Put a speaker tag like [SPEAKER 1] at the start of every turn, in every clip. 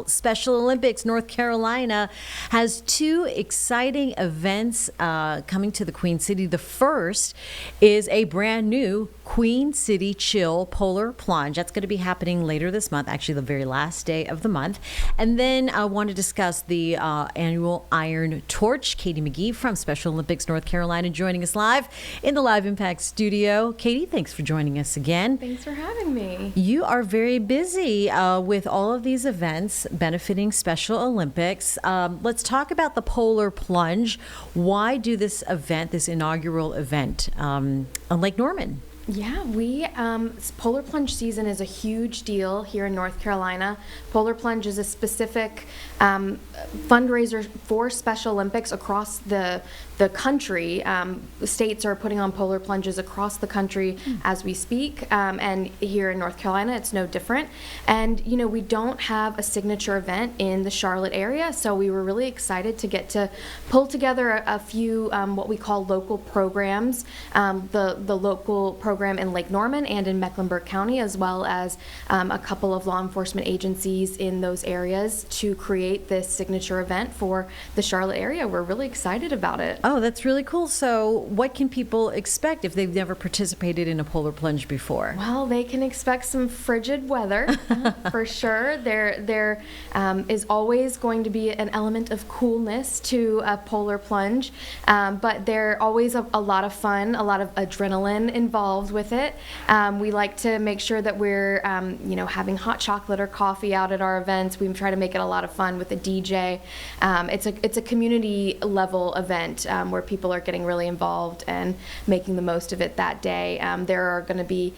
[SPEAKER 1] Special Olympics North Carolina has two exciting events coming to the Queen City. The first is a brand new Queen City Chill Polar Plunge. That's going to be happening later this month, actually the very last day of the month. And then I want to discuss the annual Iron Torch. Katie McGee from Special Olympics North Carolina joining us live in the Live Impact studio. Katie, thanks for joining us again.
[SPEAKER 2] Thanks for having me.
[SPEAKER 1] You are very busy with all of these events benefiting Special Olympics. Let's talk about the Polar Plunge. Why do this event, this inaugural event on Lake Norman?
[SPEAKER 2] Yeah, Polar Plunge season is a huge deal here in North Carolina. Polar Plunge is a specific fundraiser for Special Olympics across the country. States are putting on polar plunges across the country as we speak, and here in North Carolina it's no different. And we don't have a signature event in the Charlotte area, so we were really excited to get to pull together a few what we call local programs, the local program in Lake Norman and in Mecklenburg County, as well as a couple of law enforcement agencies in those areas to create this signature event for the Charlotte area. We're really excited about it.
[SPEAKER 1] Oh, that's really cool. So what can people expect if they've never participated in a polar plunge before?
[SPEAKER 2] Well, they can expect some frigid weather for sure. There is always going to be an element of coolness to a polar plunge, but there always a lot of fun, a lot of adrenaline involved with it. We like to make sure that we're having hot chocolate or coffee out at our events. We try to make it a lot of fun with a DJ. It's a community level event where people are getting really involved and making the most of it that day. There are going to be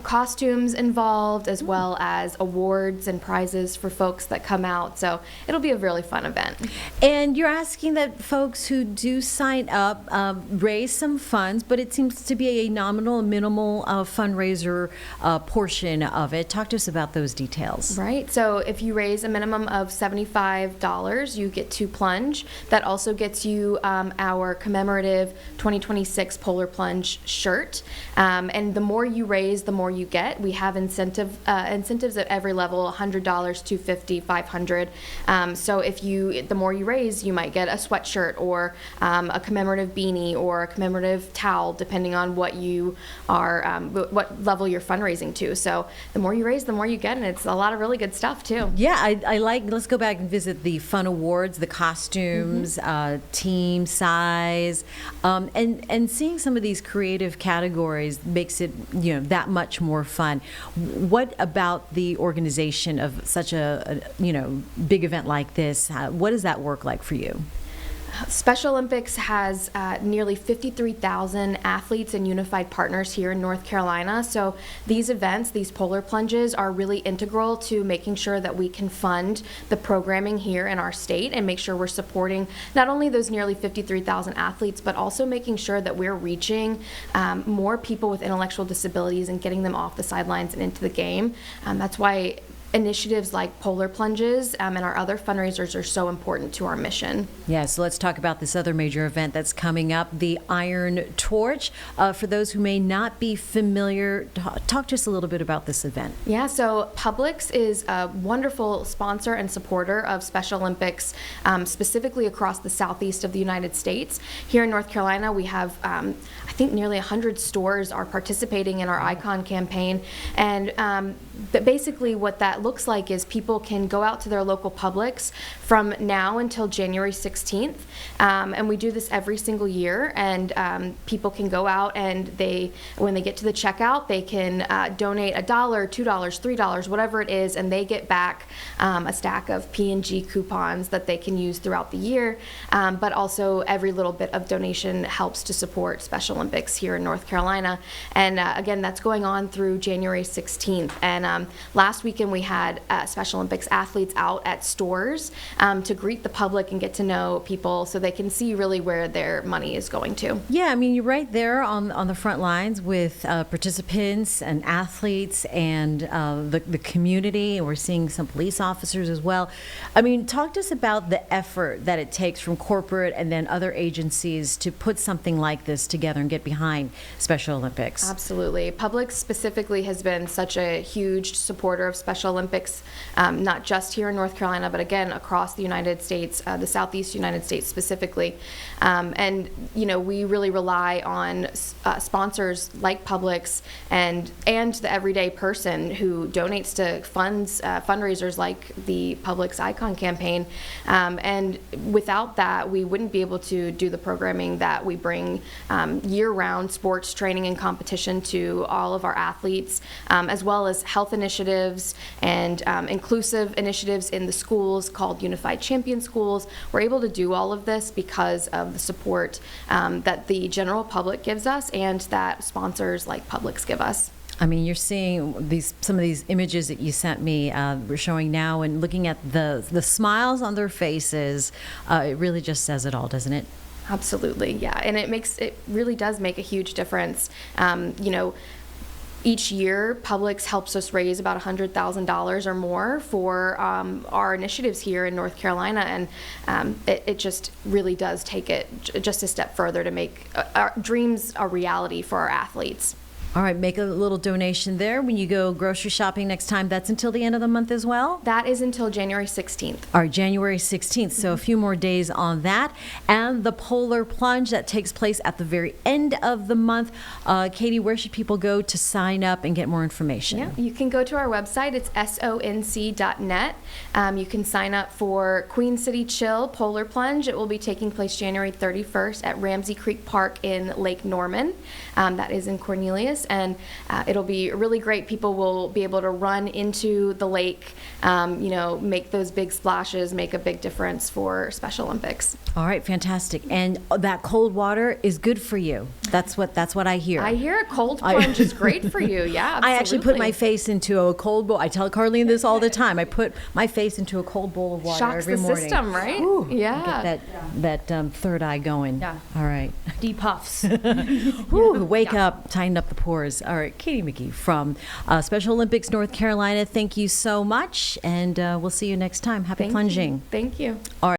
[SPEAKER 2] costumes involved, as well as awards and prizes for folks that come out. So it'll be a really fun event.
[SPEAKER 1] And you're asking that folks who do sign up raise some funds, but it seems to be a nominal, minimal fundraiser portion of it. Talk to us about those details.
[SPEAKER 2] Right. So if you raise a minimum of $75, you get to plunge. That also gets you our commemorative 2026 Polar Plunge shirt. And the more you raise, the more you get. We have incentives at every level: $100, $250, $500. So the more you raise, you might get a sweatshirt or a commemorative beanie or a commemorative towel, depending on what you are, what level you're fundraising to. So the more you raise, the more you get, and it's a lot of really good stuff too.
[SPEAKER 1] Yeah, I like. Let's go back and visit the fun awards, the costumes, team size, and seeing some of these creative categories makes it that much more fun. What about the organization of such a big event like this? What does that work like for you?
[SPEAKER 2] Special Olympics has nearly 53,000 athletes and unified partners here in North Carolina. So these events, these polar plunges, are really integral to making sure that we can fund the programming here in our state and make sure we're supporting not only those nearly 53,000 athletes, but also making sure that we're reaching more people with intellectual disabilities and getting them off the sidelines and into the game. That's why initiatives like polar plunges and our other fundraisers are so important to our mission.
[SPEAKER 1] Yeah, so let's talk about this other major event that's coming up, the Iron Torch. For those who may not be familiar, talk to us a little bit about this event.
[SPEAKER 2] Yeah, so Publix is a wonderful sponsor and supporter of Special Olympics, specifically across the southeast of the United States. Here in North Carolina, we have, I think, nearly 100 stores are participating in our Icon campaign. And basically what that looks like is people can go out to their local Publix from now until January 16th. And we do this every single year. And people can go out and when they get to the checkout, they can donate $1, $2, $3, whatever it is, and they get back a stack of P&G coupons that they can use throughout the year. But also every little bit of donation helps to support Special Olympics here in North Carolina. And again, that's going on through January 16th. And last weekend we had Special Olympics athletes out at stores to greet the public and get to know people so they can see really where their money is going to.
[SPEAKER 1] Yeah, I mean, you're right there on the front lines with participants and athletes and the community, and we're seeing some police officers as well. I mean, talk to us about the effort that it takes from corporate and then other agencies to put something like this together and get behind Special Olympics.
[SPEAKER 2] Absolutely. Publix specifically has been such a huge huge supporter of Special Olympics, not just here in North Carolina, but again, across the United States, the Southeast United States specifically. And, we really rely on sponsors like Publix and the everyday person who donates to fundraisers like the Publix Icon campaign. And without that, we wouldn't be able to do the programming that we bring year-round sports training and competition to all of our athletes, as well as health initiatives and inclusive initiatives in the schools called Unified Champion Schools. We're able to do all of this because of the support that the general public gives us and that sponsors like Publix give us.
[SPEAKER 1] I mean, you're seeing some of these images that you sent me. We're showing now, and looking at the smiles on their faces. It really just says it all, doesn't it?
[SPEAKER 2] Absolutely, yeah, and it really does make a huge difference. Each year, Publix helps us raise about $100,000 or more for our initiatives here in North Carolina, and it just really does take it just a step further to make our dreams a reality for our athletes.
[SPEAKER 1] All right, make a little donation there when you go grocery shopping next time. That's until the end of the month as well?
[SPEAKER 2] That is until January 16th.
[SPEAKER 1] All right, January 16th. So a few more days on that. And the Polar Plunge, that takes place at the very end of the month. Katie, where should people go to sign up and get more information?
[SPEAKER 2] Yeah, you can go to our website. It's sonc.net. You can sign up for Queen City Chill Polar Plunge. It will be taking place January 31st at Ramsey Creek Park in Lake Norman. That is in Cornelius. And it'll be really great. People will be able to run into the lake, make those big splashes, make a big difference for Special Olympics.
[SPEAKER 1] All right, fantastic. And that cold water is good for you. That's what I hear.
[SPEAKER 2] I hear a cold plunge is great for you. Yeah, absolutely.
[SPEAKER 1] I actually put my face into a cold bowl. I tell Carlene this all the time. I put my face into a cold bowl of water
[SPEAKER 2] Shocks
[SPEAKER 1] every morning.
[SPEAKER 2] Shocks the system, right?
[SPEAKER 1] Ooh,
[SPEAKER 2] yeah.
[SPEAKER 1] Get that third eye going.
[SPEAKER 3] Yeah.
[SPEAKER 1] All right.
[SPEAKER 3] Deep puffs.
[SPEAKER 1] Ooh, wake up, tighten up the pores. All right, Katie McGee from Special Olympics North Carolina. Thank you so much, and we'll see you next time. Happy plunging.
[SPEAKER 2] Thank you.
[SPEAKER 1] All right.